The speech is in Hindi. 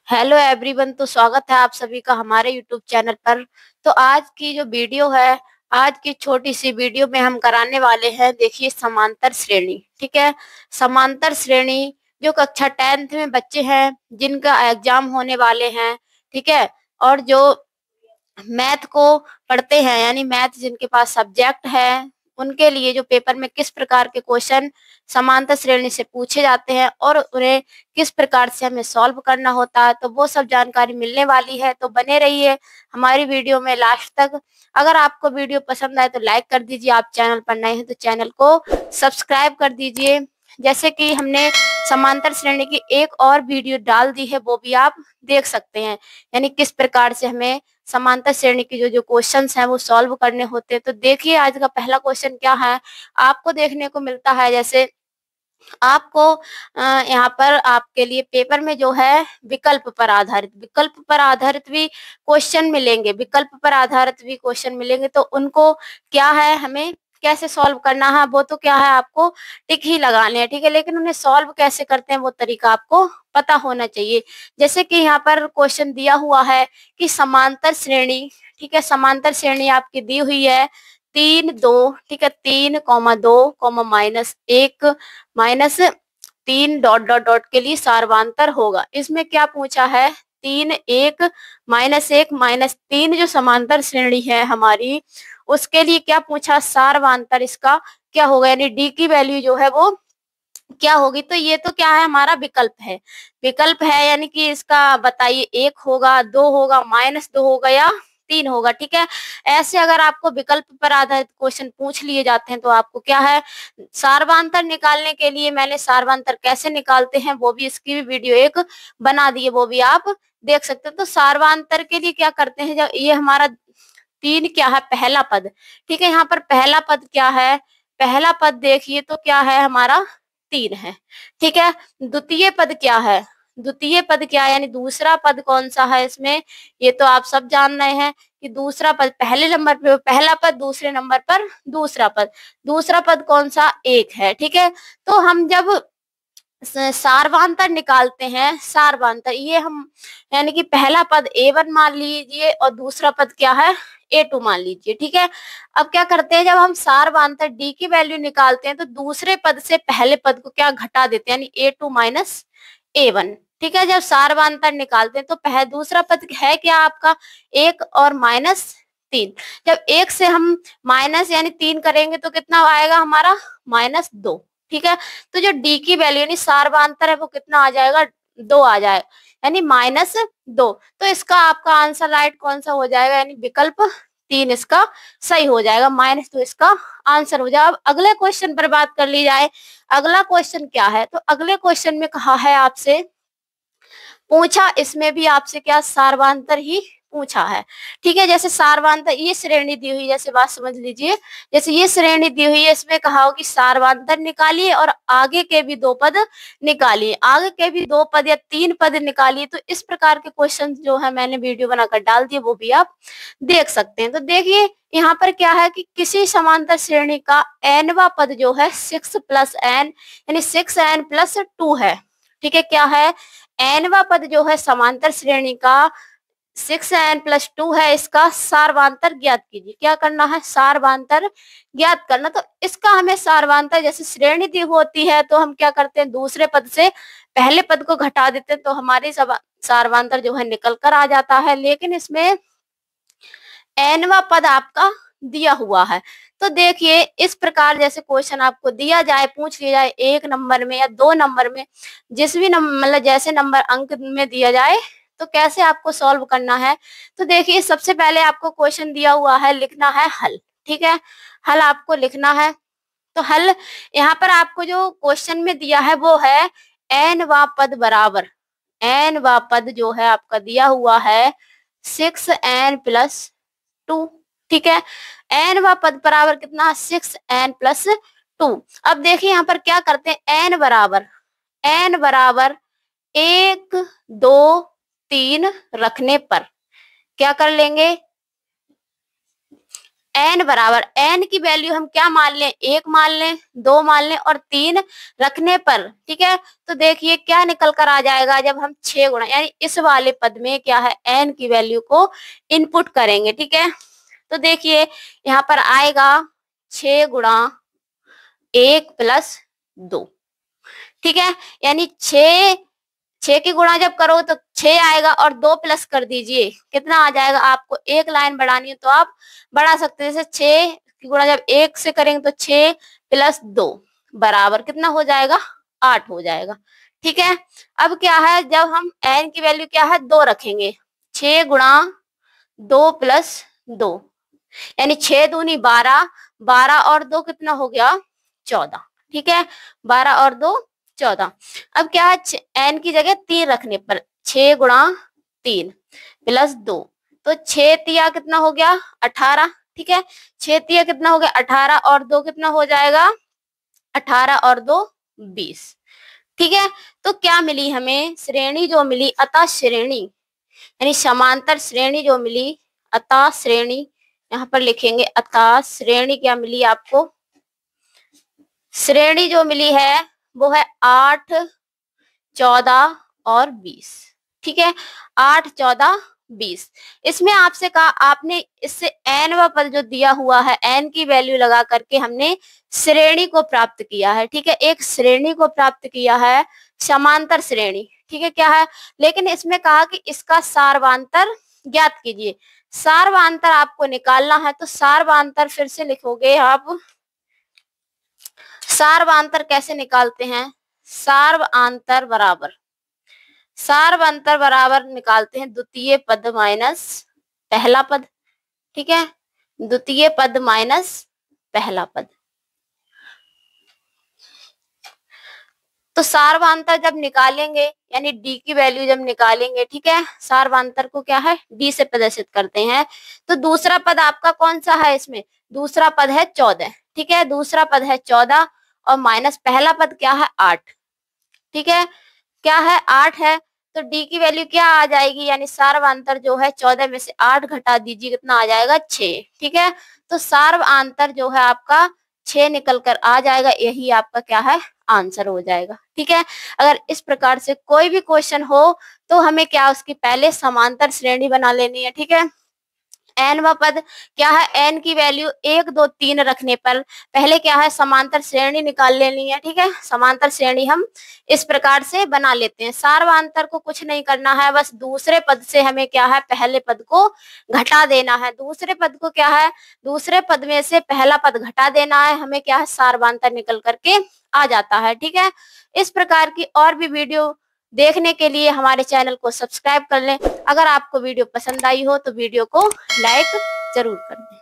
Hello everyone. तो स्वागत है आप सभी का हमारे यूट्यूब चैनल पर। तो आज की जो वीडियो है, आज की छोटी सी वीडियो में हम कराने वाले हैं, देखिए, समांतर श्रेणी। ठीक है, समांतर श्रेणी जो कक्षा 10th में बच्चे हैं जिनका एग्जाम होने वाले हैं, ठीक है, और जो मैथ को पढ़ते हैं, यानी मैथ जिनके पास सब्जेक्ट है, उनके लिए जो पेपर में किस प्रकार के क्वेश्चन समांतर श्रेणी से पूछे जाते हैं और उन्हें किस प्रकार से हमें सॉल्व करना होता है, तो वो सब जानकारी मिलने वाली है। तो बने रहिए हमारी वीडियो में लास्ट तक। अगर आपको वीडियो पसंद आए तो लाइक कर दीजिए, आप चैनल पर नए हैं तो चैनल को सब्सक्राइब कर दीजिए। जैसे कि हमने समांतर श्रेणी की एक और वीडियो डाल दी है, वो भी आप देख सकते हैं, यानी किस प्रकार से हमें समांतर श्रेणी की जो जो क्वेश्चंस हैं वो सॉल्व करने होते हैं। तो देखिए आज का पहला क्वेश्चन क्या है, आपको देखने को मिलता है। जैसे आपको यहाँ पर आपके लिए पेपर में जो है विकल्प पर आधारित भी क्वेश्चन मिलेंगे, विकल्प पर आधारित भी क्वेश्चन मिलेंगे। तो उनको क्या है, हमें कैसे सॉल्व करना है, वो तो क्या है, आपको टिक ही लगाने हैं, ठीक है, लेकिन उन्हें सॉल्व कैसे करते हैं वो तरीका आपको पता होना चाहिए। जैसे कि यहाँ पर क्वेश्चन दिया हुआ है कि समांतर श्रेणी, ठीक है, समांतर श्रेणी आपकी दी हुई है 3 2, ठीक है, 3 2 -1 -3 डॉट डॉट डॉट के लिए सार्वंतर होगा। इसमें क्या पूछा है, 3 1 -1 -3 जो समांतर श्रेणी है हमारी, उसके लिए क्या पूछा, सार्वंतर इसका क्या होगा, यानी डी की वैल्यू जो है वो क्या होगी। तो ये तो क्या है, हमारा विकल्प है, यानी कि इसका बताइए 1 होगा, 2 होगा, -2 होगा या 3 होगा। ठीक है, ऐसे अगर आपको विकल्प पर आधारित क्वेश्चन पूछ लिए जाते हैं तो आपको क्या है, सार्वंतर निकालने के लिए मैंने सार्वंतर कैसे निकालते हैं वो भी, इसकी भी वीडियो एक बना दी है, वो भी आप देख सकते हैं। तो सार्वंतर के लिए क्या करते हैं, जब ये हमारा 3 क्या है, पहला पद, ठीक है, यहाँ पर पहला पद क्या है, पहला पद देखिए तो क्या है हमारा 3 है, ठीक है। द्वितीय पद क्या है, द्वितीय पद क्या है, यानी दूसरा पद कौन सा है इसमें, ये तो आप सब जान रहे हैं कि दूसरा पद पहले नंबर पे पहला पद, दूसरे नंबर पर दूसरा पद कौन सा, 1 है, ठीक है। तो हम जब सार्वंतर निकालते हैं, सार्वंतर ये हम, यानी कि पहला पद A1 मान लीजिए और दूसरा पद क्या है, A2 मान लीजिए, ठीक है। अब क्या करते हैं, जब हम सार्वंतर D की वैल्यू निकालते हैं तो दूसरे पद से पहले पद को क्या घटा देते हैं, यानी A2 -A1, ठीक है। जब सार्वंतर निकालते हैं तो दूसरा पद है क्या आपका, 1 और -3। जब 1 से हम माइनस यानी 3 करेंगे तो कितना आएगा हमारा, -2, ठीक है। तो जो डी की वैल्यू यानी सार्वंतर है वो कितना आ जाएगा, 2 आ जाएगा, यानी -2। तो इसका आपका आंसर राइट कौन सा हो जाएगा, यानी विकल्प 3 इसका सही हो जाएगा, -2 इसका आंसर हो जाएगा। अब अगले क्वेश्चन पर बात कर ली जाए। अगला क्वेश्चन क्या है, तो अगले क्वेश्चन में कहा है आपसे, पूछा इसमें भी आपसे क्या, सार्वंतर ही पूछा है, ठीक है। जैसे सार्वंतर ये श्रेणी दी हुई, जैसे बात समझ लीजिए, जैसे ये श्रेणी दी हुई है, इसमें कहा हो कि सार्वंतर निकालिए और आगे के भी 2 पद निकालिए, आगे के भी 2 पद या 3 पद निकालिए। तो इस प्रकार के क्वेश्चन जो है मैंने वीडियो बनाकर डाल दिए, वो भी आप देख सकते हैं। तो देखिए यहाँ पर क्या है कि किसी समांतर श्रेणी का nवा पद जो है 6 + n, यानी 6n + 2 है, ठीक है। क्या है, nवा पद जो है समांतर श्रेणी का 6n + 2 है, इसका सार्वंतर ज्ञात कीजिए। क्या करना है, सार्वंतर ज्ञात करना। तो इसका हमें सार्वंतर, जैसे श्रेणी दी होती है तो हम क्या करते हैं, दूसरे पद से पहले पद को घटा देते हैं तो हमारी सार्वंतर जो है निकल कर आ जाता है। लेकिन इसमें nवा पद आपका दिया हुआ है। तो देखिए इस प्रकार, जैसे क्वेश्चन आपको दिया जाए, पूछ लिया जाए 1 नंबर में या 2 नंबर में, जिस भी मतलब जैसे नंबर अंक में दिया जाए, तो कैसे आपको सॉल्व करना है। तो देखिए सबसे पहले आपको क्वेश्चन दिया हुआ है, लिखना है हल, ठीक है, हल आपको लिखना है। तो हल यहाँ पर आपको जो क्वेश्चन में दिया है वो है nवा पद बराबर, nवा पद जो है आपका दिया हुआ है 6n + 2, ठीक है। nवा पद बराबर कितना, 6n + 2। अब देखिए यहाँ पर क्या करते हैं, n बराबर 1 2 3 रखने पर क्या कर लेंगे, n बराबर, n की वैल्यू हम क्या मान लें, 1 मान लें, 2 मान लें और 3 रखने पर, ठीक है, तो देखिए क्या निकल कर आ जाएगा जब हम 6 गुणा यानी इस वाले पद में क्या है n की वैल्यू को इनपुट करेंगे, ठीक है। तो देखिए यहाँ पर आएगा 6 गुणा 1 प्लस 2, ठीक है, यानी 6 की गुणा जब करो तो 6 आएगा और 2 प्लस कर दीजिए, कितना आ जाएगा। आपको एक लाइन बढ़ानी है तो आप बढ़ा सकते हैं, जैसे 6 की गुणा जब 1 से करेंगे तो 6 प्लस 2 बराबर कितना हो जाएगा, 8 हो जाएगा, ठीक है। अब क्या है, जब हम n की वैल्यू क्या है 2 रखेंगे, 6 गुणा 2 प्लस 2 यानी 6 दूनी 12, 12 और 2 कितना हो गया 14, ठीक है, 12 और 2 14। अब क्या है n की जगह 3 रखने पर 6 गुणा 3 प्लस 2, तो 6 तिया कितना हो गया 18, ठीक है, 6 तिया कितना हो गया 18 और 2 कितना हो जाएगा 18 और 2 20, ठीक है। तो क्या मिली हमें, श्रेणी जो मिली, अतः श्रेणी यानी समांतर श्रेणी जो मिली, अतः श्रेणी, यहाँ पर लिखेंगे अतः श्रेणी क्या मिली आपको, श्रेणी जो मिली है वो है 8, 14 और 20, ठीक है, 8, 14, 20। इसमें आपसे कहा, आपने इससे n पद जो दिया हुआ है n की वैल्यू लगा करके हमने श्रेणी को प्राप्त किया है, ठीक है, एक श्रेणी को प्राप्त किया है, समांतर श्रेणी, ठीक है, क्या है, लेकिन इसमें कहा कि इसका सार्वांतर ज्ञात कीजिए। सार्वांतर आपको निकालना है तो सार्वांतर फिर से लिखोगे आप, सार्वांतर कैसे निकालते हैं, सार्वांतर बराबर निकालते हैं द्वितीय पद माइनस पहला पद, ठीक है, द्वितीय पद माइनस पहला पद। तो सार्वांतर जब निकालेंगे यानी d की वैल्यू जब निकालेंगे, ठीक है, सार्वांतर को क्या है d से प्रदर्शित करते हैं। तो दूसरा पद आपका कौन सा है, इसमें दूसरा पद है 14, ठीक है, दूसरा पद है 14 और माइनस पहला पद क्या है 8, ठीक है, क्या है 8 है, तो d की वैल्यू क्या आ जाएगी, यानी सार्वांतर जो है 14 में से 8 घटा दीजिए कितना आ जाएगा 6, ठीक है। तो सार्वांतर जो है आपका 6 निकल कर आ जाएगा, यही आपका क्या है आंसर हो जाएगा, ठीक है। अगर इस प्रकार से कोई भी क्वेश्चन हो तो हमें क्या उसकी पहले समांतर श्रेणी बना लेनी है, ठीक है। n व पद क्या है, n की वैल्यू 1, 2, 3 रखने पर पहले क्या है समांतर श्रेणी निकाल लेनी है, ठीक है, समांतर श्रेणी हम इस प्रकार से बना लेते हैं। सार्वांतर को कुछ नहीं करना है, बस दूसरे पद से हमें क्या है पहले पद को घटा देना है, दूसरे पद को क्या है, दूसरे पद में से पहला पद घटा देना है, हमें क्या है सार्वांतर निकल करके आ जाता है, ठीक है। इस प्रकार की और भी वीडियो देखने के लिए हमारे चैनल को सब्सक्राइब कर लें। अगर आपको वीडियो पसंद आई हो तो वीडियो को लाइक जरूर कर दें।